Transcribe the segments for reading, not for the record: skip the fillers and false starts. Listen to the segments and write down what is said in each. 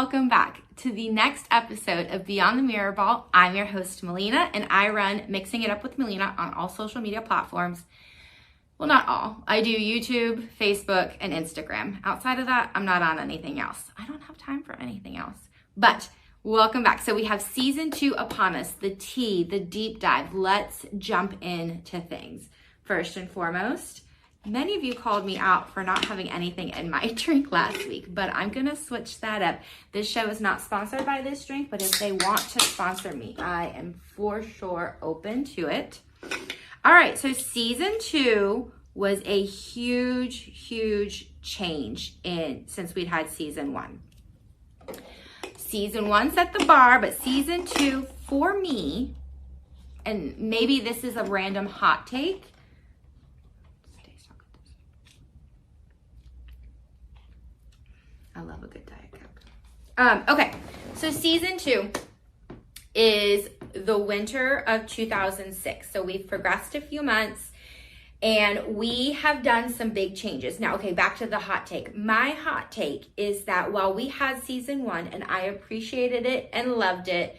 welcome back to the next episode of Beyond the Mirrorball. I'm your host, Melina, and I run Mixing It Up with Melina on all social media platforms. Well, not all. I do YouTube, Facebook, and Instagram. Outside of that, I'm not on anything else. I don't have time for anything else. But welcome back. So we have season 2 upon us, the tea, the deep dive. Let's jump into things. First and foremost, many of you called me out for not having anything in my drink last week, but I'm going to switch that up. This show is not sponsored by this drink, but if they want to sponsor me, I am for sure open to it. All right, so season 2 was a huge change since we'd had season 1. Season 1 set the bar, but season 2 for me, and maybe this is a random hot take, I love a good Diet Coke. Okay, so season 2 is the winter of 2006. So we've progressed a few months and we have done some big changes. Now, okay, back to the hot take. My hot take is that while we had season 1 and I appreciated it and loved it,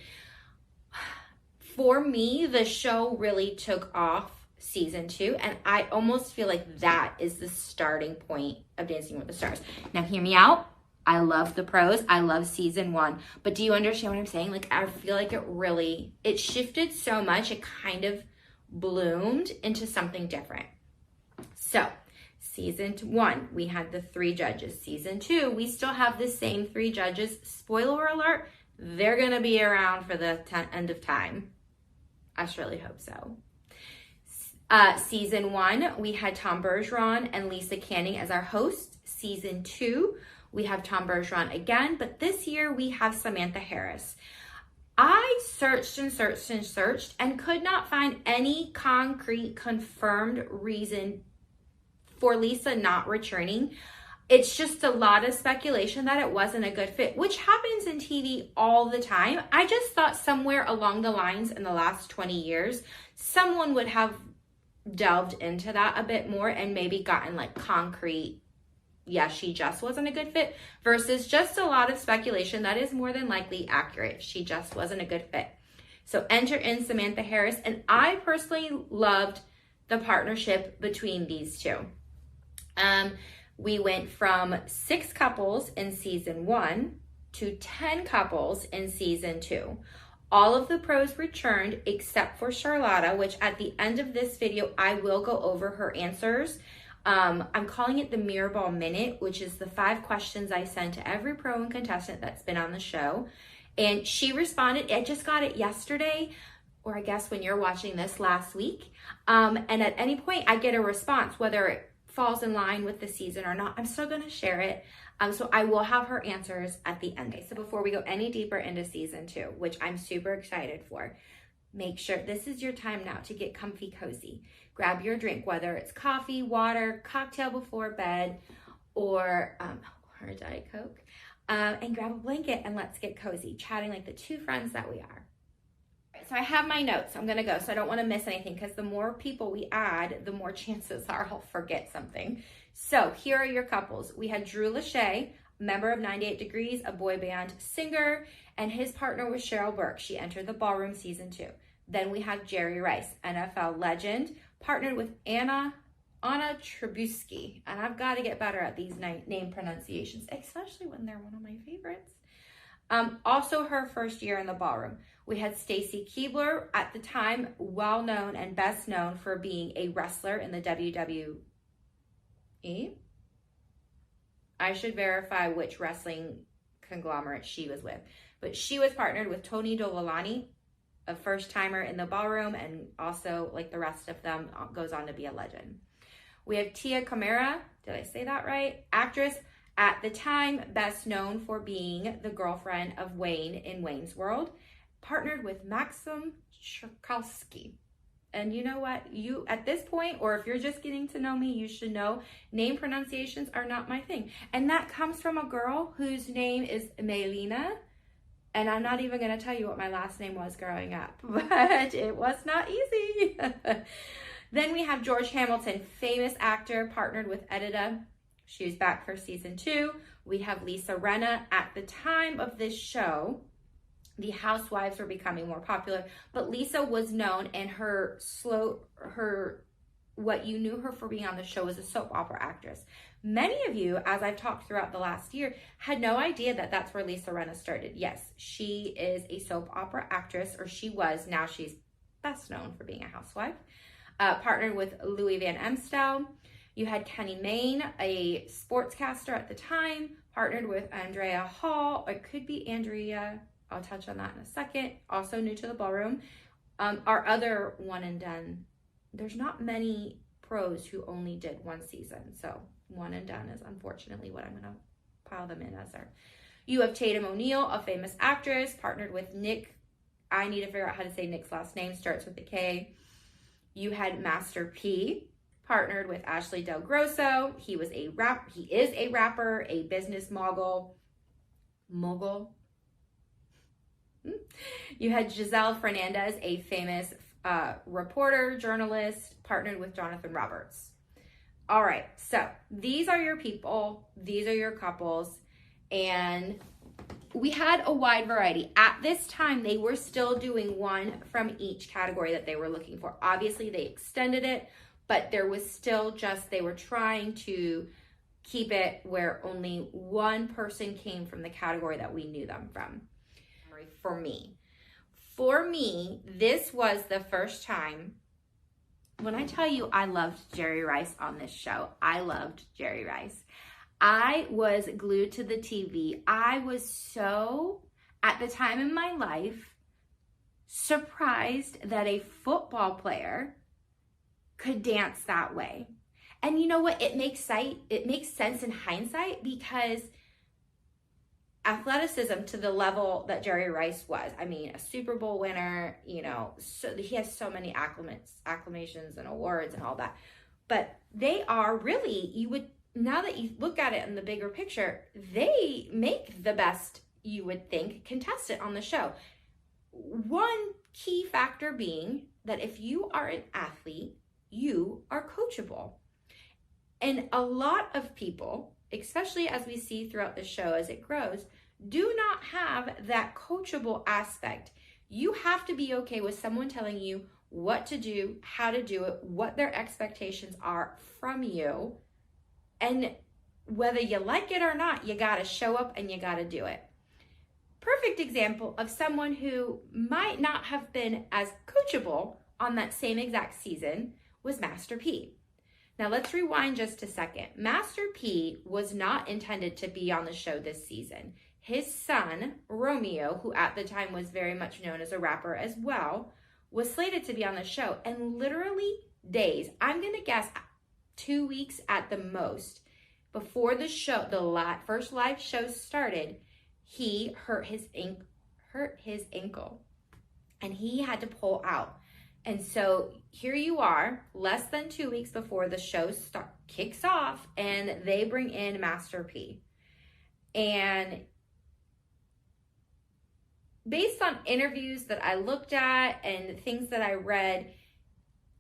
for me, the show really took off season 2, and I almost feel like that is the starting point of Dancing with the Stars. Now, hear me out. I love the pros. I love season 1. But do you understand what I'm saying? Like, I feel like it shifted so much. It kind of bloomed into something different. So season 1, we had the 3 judges. Season 2, we still have the same 3 judges. Spoiler alert, they're going to be around for the end of time. I surely hope so. Season 1, we had Tom Bergeron and Lisa Canning as our hosts. Season 2, we have Tom Bergeron again, but this year we have Samantha Harris. I searched and could not find any concrete confirmed reason for Lisa not returning. It's just a lot of speculation that it wasn't a good fit, which happens in TV all the time. I just thought somewhere along the lines in the last 20 years, someone would have delved into that a bit more and maybe gotten like concrete, yeah, she just wasn't a good fit, versus just a lot of speculation that is more than likely accurate. She just wasn't a good fit. So enter in Samantha Harris, and I personally loved the partnership between these two. We went from 6 couples in season 1 to 10 couples in season 2. All of the pros returned except for Charlotte, which at the end of this video, I will go over her answers. I'm calling it the Mirrorball Minute, which is the 5 questions I send to every pro and contestant that's been on the show. And she responded. I just got it yesterday, or I guess when you're watching this, last week. And at any point I get a response, whether it falls in line with the season or not, I'm still going to share it. So I will have her answers at the end. So before we go any deeper into season 2, which I'm super excited for, make sure this is your time now to get comfy cozy. Grab your drink, whether it's coffee, water, cocktail before bed, or a Diet Coke, and grab a blanket and let's get cozy, chatting like the 2 friends that we are. So I have my notes. I'm going to go, so I don't want to miss anything, because the more people we add, the more chances are I'll forget something. So here are your couples. We had Drew Lachey, member of 98 Degrees, a boy band singer, and his partner was Cheryl Burke. She entered the ballroom season 2. Then we have Jerry Rice, NFL legend, partnered with Anna Trubisky. And I've got to get better at these name pronunciations, especially when they're one of my favorites. Also her first year in the ballroom. We had Stacy Keibler, at the time well known and best known for being a wrestler in the WWE. I should verify which wrestling conglomerate she was with, but she was partnered with Tony Dovolani, a first timer in the ballroom, and also, like the rest of them, goes on to be a legend. We have Tia Camara, did I say that right? Actress, at the time best known for being the girlfriend of Wayne in Wayne's World, partnered with Maxim Cherkowski. And you know what? You, at this point, or if you're just getting to know me, you should know name pronunciations are not my thing. And that comes from a girl whose name is Melina. And I'm not even going to tell you what my last name was growing up, but it was not easy. Then we have George Hamilton, famous actor, partnered with Edita She was back for season 2. We have Lisa Rinna. At the time of this show, the housewives were becoming more popular, but Lisa was known, and what you knew her for being on the show was a soap opera actress. Many of you, as I've talked throughout the last year, had no idea that that's where Lisa Rinna started. Yes, she is a soap opera actress, or she was. Now she's best known for being a housewife. Partnered with Louis Van Amstel. You had Kenny Mayne, a sportscaster at the time, partnered with Andrea Hall. It could be Andrea. I'll touch on that in a second. Also new to the ballroom. Our other one and done. There's not many pros who only did one season. So one and done is unfortunately what I'm going to pile them in as there. You have Tatum O'Neal, a famous actress, partnered with Nick. I need to figure out how to say Nick's last name. Starts with a K. You had Master P, partnered with Ashley Del Grosso. He is a rapper, a business mogul. You had Giselle Fernandez, a famous reporter, journalist, partnered with Jonathan Roberts. All right, so these are your people. These are your couples. And we had a wide variety. At this time, they were still doing one from each category that they were looking for. Obviously, they extended it, but there was still they were trying to keep it where only one person came from the category that we knew them from. For me, this was the first time. When I tell you I loved Jerry Rice on this show, I loved Jerry Rice. I was glued to the TV. I was so, at the time in my life, surprised that a football player could dance that way. And you know what? It makes sense in hindsight, because athleticism to the level that Jerry Rice was, I mean, a Super Bowl winner, so he has so many acclamations and awards and all that. But they are really, now that you look at it in the bigger picture, they make the best, you would think, contestant on the show. One key factor being that if you are an athlete, you are coachable. And a lot of people, especially as we see throughout the show as it grows, do not have that coachable aspect. You have to be okay with someone telling you what to do, how to do it, what their expectations are from you. And whether you like it or not, you got to show up and you got to do it. Perfect example of someone who might not have been as coachable on that same exact season was Master P. Now let's rewind just a second. Master P was not intended to be on the show this season. His son, Romeo, who at the time was very much known as a rapper as well, was slated to be on the show. And literally days, I'm going to guess 2 weeks at the most, before the show, the first live show started, he hurt his ankle and he had to pull out. And so here you are, less than 2 weeks before the show kicks off, and they bring in Master P. And based on interviews that I looked at and things that I read,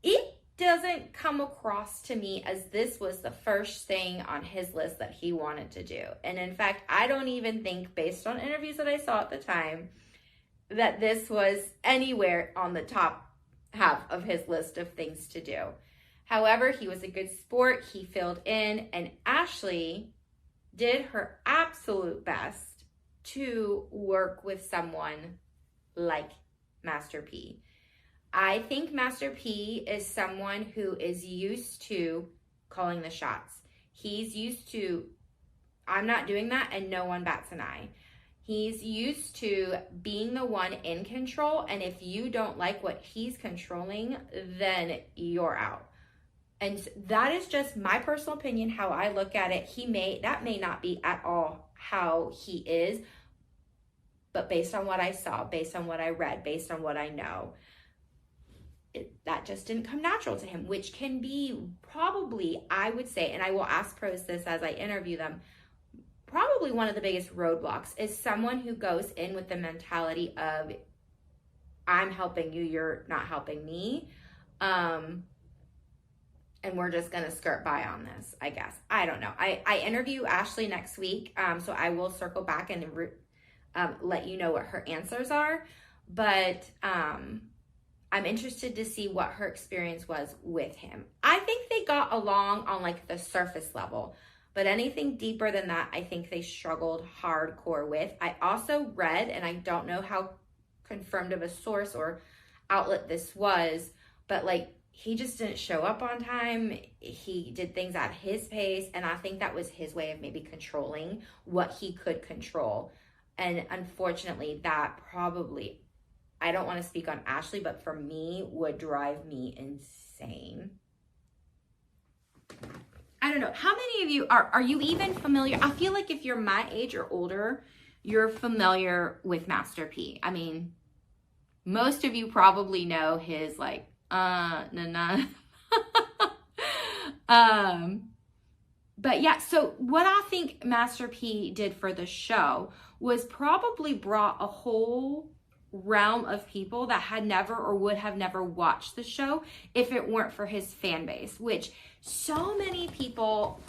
it doesn't come across to me as this was the first thing on his list that he wanted to do. And in fact, I don't even think, based on interviews that I saw at the time, that this was anywhere on the top half of his list of things to do. However, he was a good sport. He filled in, and Ashley did her absolute best to work with someone like Master P. I think Master P is someone who is used to calling the shots. He's used to, I'm not doing that, and no one bats an eye. He's used to being the one in control, and if you don't like what he's controlling, then you're out. And that is just my personal opinion, how I look at it. That may not be at all how he is, but based on what I saw, based on what I read, based on what I know, that just didn't come natural to him, which can be probably, I would say, and I will ask pros this as I interview them, probably one of the biggest roadblocks is someone who goes in with the mentality of, I'm helping you, you're not helping me. and we're just going to skirt by on this, I guess. I don't know. I interview Ashley next week, so I will circle back and let you know what her answers are. But I'm interested to see what her experience was with him. I think they got along on like the surface level, but anything deeper than that, I think they struggled hardcore with. I also read, and I don't know how confirmed of a source or outlet this was, but like, he just didn't show up on time. He did things at his pace, and I think that was his way of maybe controlling what he could control. And unfortunately, that probably, I don't want to speak on Ashley, but for me, would drive me insane. I don't know. How many of you are you even familiar? I feel like if you're my age or older, you're familiar with Master P. I mean, most of you probably know his like, nah. But yeah, so what I think Master P did for the show was probably brought a whole realm of people that had never or would have never watched the show if it weren't for his fan base, which so many people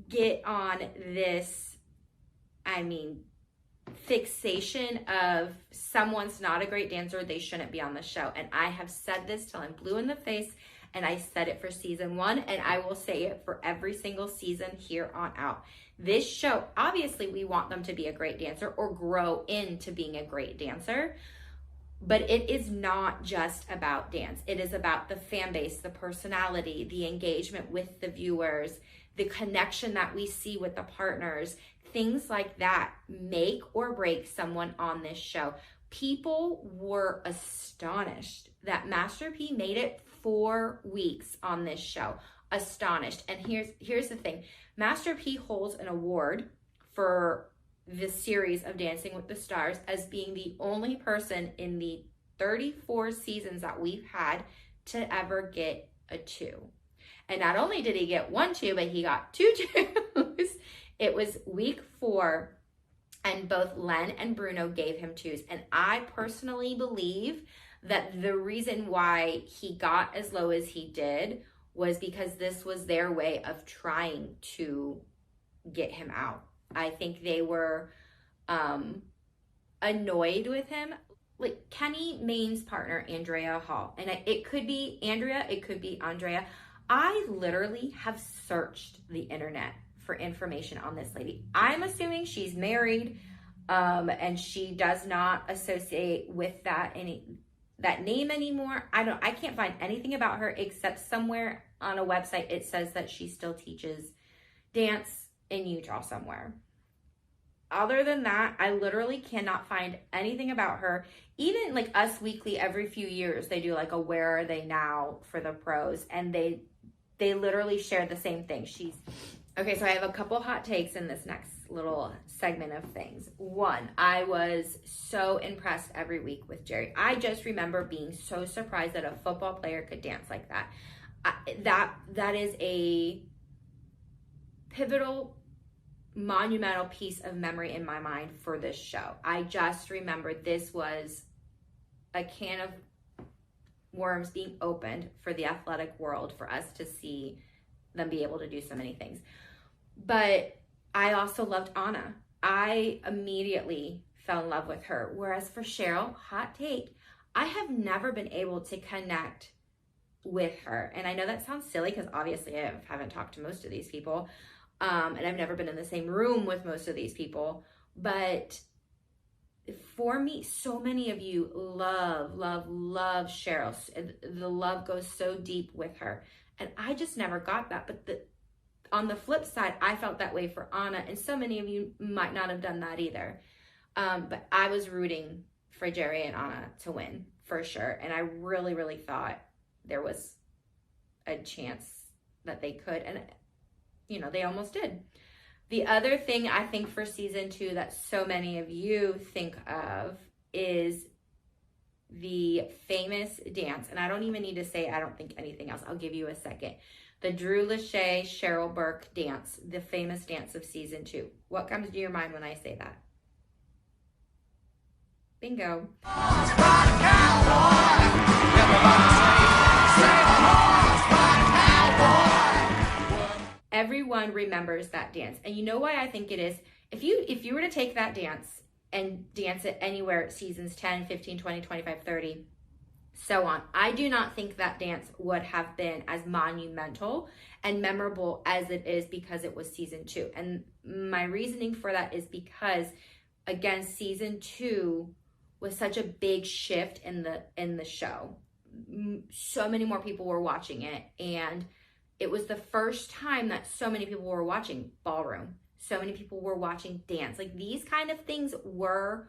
get on this, I mean, fixation of someone's not a great dancer, they shouldn't be on the show. And I have said this till I'm blue in the face, and I said it for season 1, and I will say it for every single season here on out. This show, obviously we want them to be a great dancer or grow into being a great dancer, but it is not just about dance. It is about the fan base, the personality, the engagement with the viewers, the connection that we see with the partners. Things like that make or break someone on this show. People were astonished that Master P made it 4 weeks on this show. Astonished. And here's the thing. Master P holds an award for the series of Dancing with the Stars as being the only person in the 34 seasons that we've had to ever get a 2. And not only did he get 1 2, but he got 2 2s. It was week 4, and both Len and Bruno gave him 2s. And I personally believe that the reason why he got as low as he did was because this was their way of trying to get him out. I think they were annoyed with him. Like Kenny Maine's partner, Andrea Hall, and it could be Andrea, it could be Andrea. I literally have searched the internet for information on this lady. I'm assuming she's married, and she does not associate with that name anymore. I can't find anything about her except somewhere on a website it says that she still teaches dance in Utah somewhere. Other than that, I literally cannot find anything about her. Even like Us Weekly, every few years they do like a Where Are They Now for the pros, and they literally share the same thing. Okay, so I have a couple hot takes in this next little segment of things. 1, I was so impressed every week with Jerry. I just remember being so surprised that a football player could dance like that. That is a pivotal, monumental piece of memory in my mind for this show. I just remember this was a can of worms being opened for the athletic world for us to see them be able to do so many things. But I also loved Anna. I immediately fell in love with her. Whereas for Cheryl, hot take, I have never been able to connect with her. And I know that sounds silly because obviously I haven't talked to most of these people. And I've never been in the same room with most of these people. But for me, so many of you love Cheryl. The love goes so deep with her. And I just never got that. But on the flip side, I felt that way for Anna. And so many of you might not have done that either. But I was rooting for Jerry and Anna to win for sure. And I really, really thought there was a chance that they could. And, you know, they almost did. The other thing I think for season 2 that so many of you think of is the famous dance. And I don't even need to say, I don't think anything else. I'll give you a second. The Drew Lachey, Cheryl Burke dance, the famous dance of season 2. What comes to your mind when I say that? Bingo. everyone remembers that dance. And you know why I think it is? If you were to take that dance and dance it anywhere, seasons 10, 15, 20, 25, 30, so on, I do not think that dance would have been as monumental and memorable as it is because it was season 2. And my reasoning for that is because, again, season 2 was such a big shift in the show. So many more people were watching it, and it was the first time that so many people were watching ballroom. So many people were watching dance. Like, these kind of things were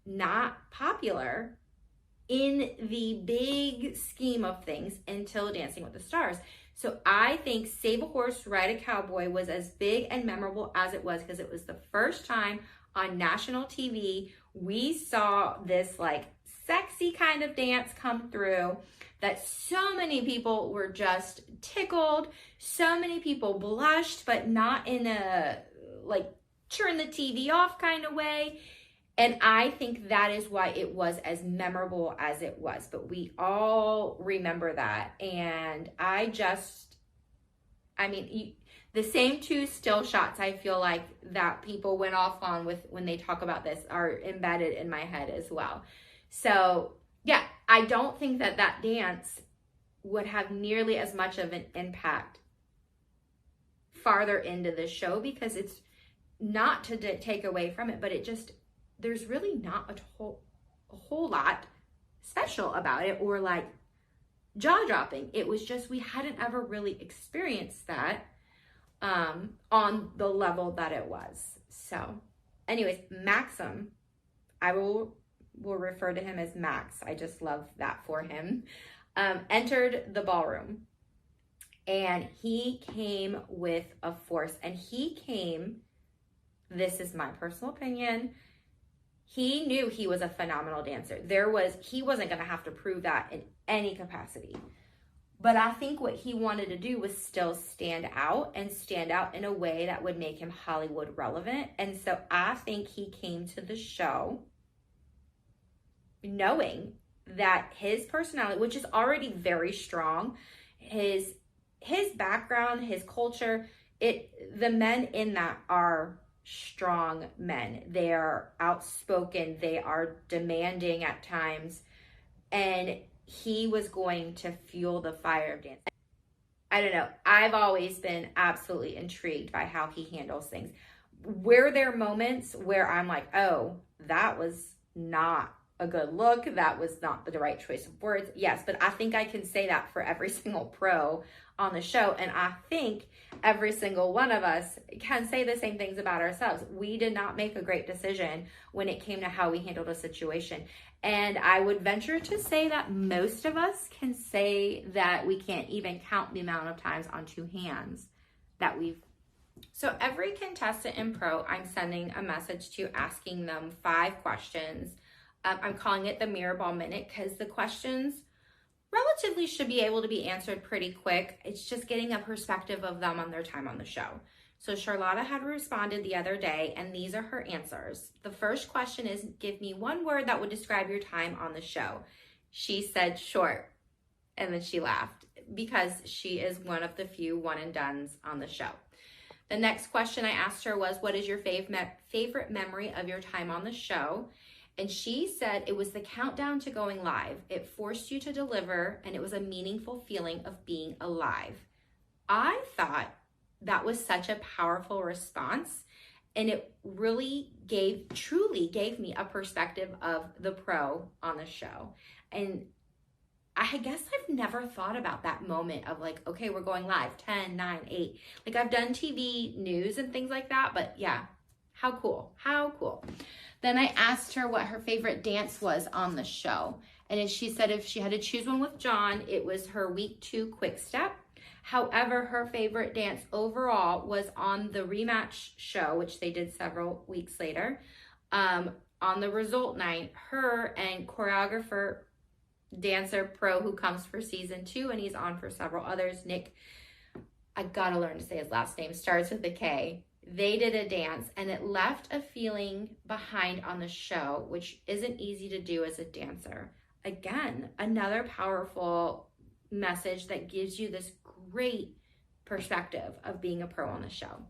not popular in the big scheme of things until Dancing with the Stars. So I think Save a Horse, Ride a Cowboy was as big and memorable as it was because it was the first time on national TV we saw this like sexy kind of dance come through that so many people were just tickled. So many people blushed, but not in a like turn the TV off kind of way. And I think that is why it was as memorable as it was. But we all remember that. And the same 2 still shots I feel like that people went off on with when they talk about this are embedded in my head as well. So yeah, I don't think that dance would have nearly as much of an impact farther into the show, because it's not to take away from it, but it just, there's really not a whole lot special about it or like jaw-dropping. It was just, we hadn't ever really experienced that on the level that it was. So anyways, Maxim, I will refer to him as Max. I just love that for him. Entered the ballroom, and he came with a force, and this is my personal opinion, he knew he was a phenomenal dancer. He wasn't going to have to prove that in any capacity. But I think what he wanted to do was still stand out in a way that would make him Hollywood relevant. And so I think he came to the show knowing that his personality, which is already very strong, his background, his culture, the men in that are strong men. They are outspoken, they are demanding at times, and he was going to fuel the fire of dance. I don't know, I've always been absolutely intrigued by how he handles things. Were there moments where I'm like, oh, that was not a good look, that was not the right choice of words? Yes, but I think I can say that for every single pro on the show, and I think every single one of us can say the same things about ourselves. We did not make a great decision when it came to how we handled a situation, and I would venture to say that most of us can say that we can't even count the amount of times on 2 hands that we've. So every contestant in pro, I'm sending a message to asking them 5 questions. I'm calling it the Mirrorball Minute because the questions relatively should be able to be answered pretty quick. It's just getting a perspective of them on their time on the show. So Charlotte had responded the other day, and these are her answers. The first question is, give me 1 word that would describe your time on the show. She said short, and then she laughed because she is one of the few one and dones on the show. The next question I asked her was, what is your favorite memory of your time on the show? And she said it was the countdown to going live. It forced you to deliver, and it was a meaningful feeling of being alive. I thought that was such a powerful response, and it really truly gave me a perspective of the pro on the show. And I guess I've never thought about that moment of like, okay, we're going live, 10, 9, 8. Like, I've done TV news and things like that, but yeah, how cool, how cool. Then I asked her what her favorite dance was on the show. And she said if she had to choose one with John, it was her week 2 quick step. However, her favorite dance overall was on the rematch show, which they did several weeks later. On the result night, her and choreographer, dancer, pro who comes for season 2, and he's on for several others, Nick, I gotta learn to say his last name, starts with a K. They did a dance, and it left a feeling behind on the show, which isn't easy to do as a dancer. Again, another powerful message that gives you this great perspective of being a pro on the show.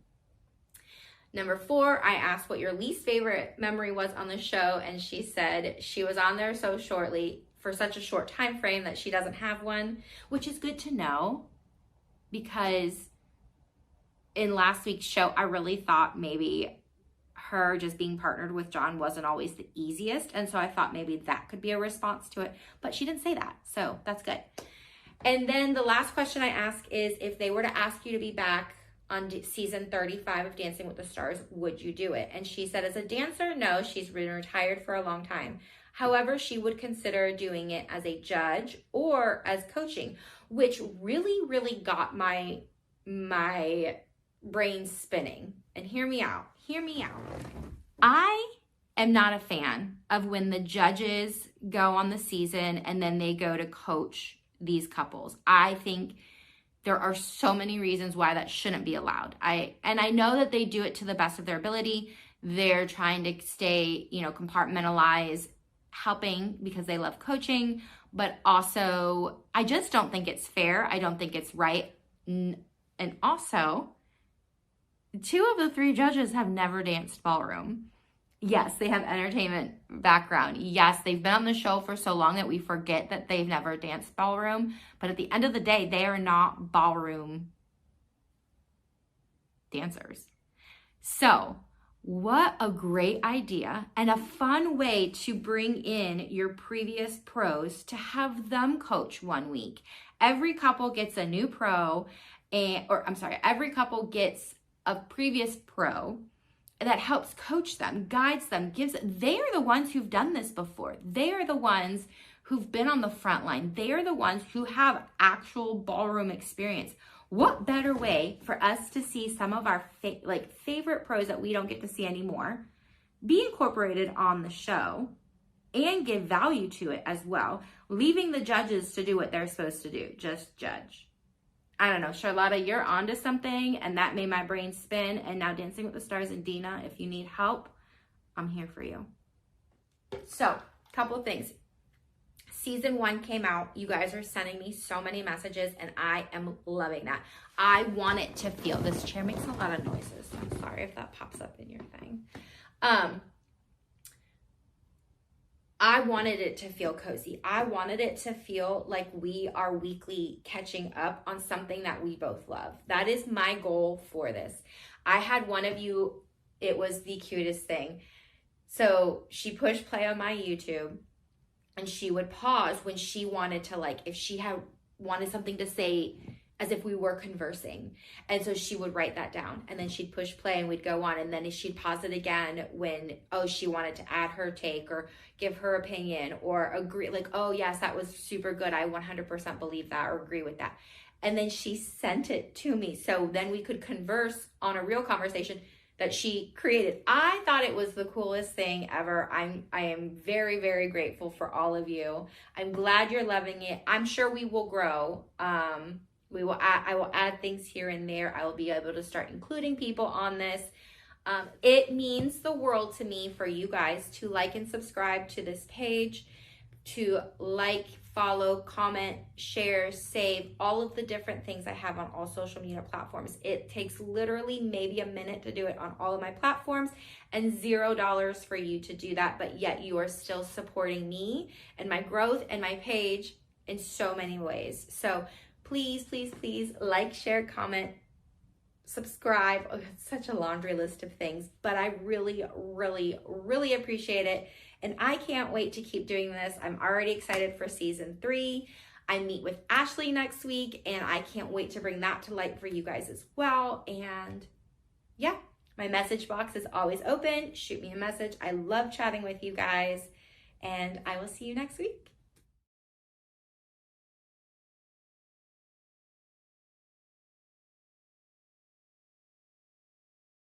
Number 4, I asked what your least favorite memory was on the show, and she said she was on there so shortly, for such a short time frame, that she doesn't have one, which is good to know, because in last week's show, I really thought maybe her just being partnered with John wasn't always the easiest, and so I thought maybe that could be a response to it, but she didn't say that, so that's good. And then the last question I ask is, if they were to ask you to be back on season 35 of Dancing with the Stars, would you do it? And she said, as a dancer, no, she's been retired for a long time. However, she would consider doing it as a judge or as coaching, which really got my brain spinning. And hear me out. I am not a fan of when the judges go on the season and then they go to coach these couples. I think there are so many reasons why that shouldn't be allowed. I know that they do it to the best of their ability. They're trying to stay, compartmentalize, helping because they love coaching, but also I just don't think it's fair. I don't think it's right. And also, 2 of the 3 judges have never danced ballroom. Yes, they have entertainment background. Yes, they've been on the show for so long that we forget that they've never danced ballroom. But at the end of the day, they are not ballroom dancers. So what a great idea and a fun way to bring in your previous pros to have them coach 1 week. Every couple gets a new pro, every couple gets a previous pro that helps coach them, guides them, they are the ones who've done this before. They are the ones who've been on the front line. They are the ones who have actual ballroom experience. What better way for us to see some of our favorite pros that we don't get to see anymore be incorporated on the show and give value to it as well, leaving the judges to do what they're supposed to do, just judge. I don't know, Charlotte, you're onto something, and that made my brain spin. And now Dancing with the Stars and Dina, if you need help, I'm here for you. So, a couple of things. Season 1 came out. You guys are sending me so many messages, and I am loving that. I want it to feel, this chair makes a lot of noises. I'm sorry if that pops up in your thing. I wanted it to feel cozy. I wanted it to feel like we are weekly catching up on something that we both love. That is my goal for this. I had one of you, it was the cutest thing. So she pushed play on my YouTube and she would pause when she wanted to, if she had wanted something to say as if we were conversing. And so she would write that down and then she'd push play and we'd go on, and then she'd pause it again when, she wanted to add her take or give her opinion or agree, oh yes, that was super good. I 100% believe that or agree with that. And then she sent it to me. So then we could converse on a real conversation that she created. I thought it was the coolest thing ever. I am very, very grateful for all of you. I'm glad you're loving it. I'm sure we will grow. I will add things here and there. I will be able to start including people on this. It means the world to me for you guys to like and subscribe to this page, to follow, comment, share, save, all of the different things I have on all social media platforms. It takes literally maybe a minute to do it on all of my platforms and $0 for you to do that, but yet you are still supporting me and my growth and my page in so many ways. So please, please, please like, share, comment, subscribe. It's such a laundry list of things, but I really, really, really appreciate it. And I can't wait to keep doing this. I'm already excited for season 3. I meet with Ashley next week, and I can't wait to bring that to light for you guys as well. And yeah, my message box is always open. Shoot me a message. I love chatting with you guys, and I will see you next week.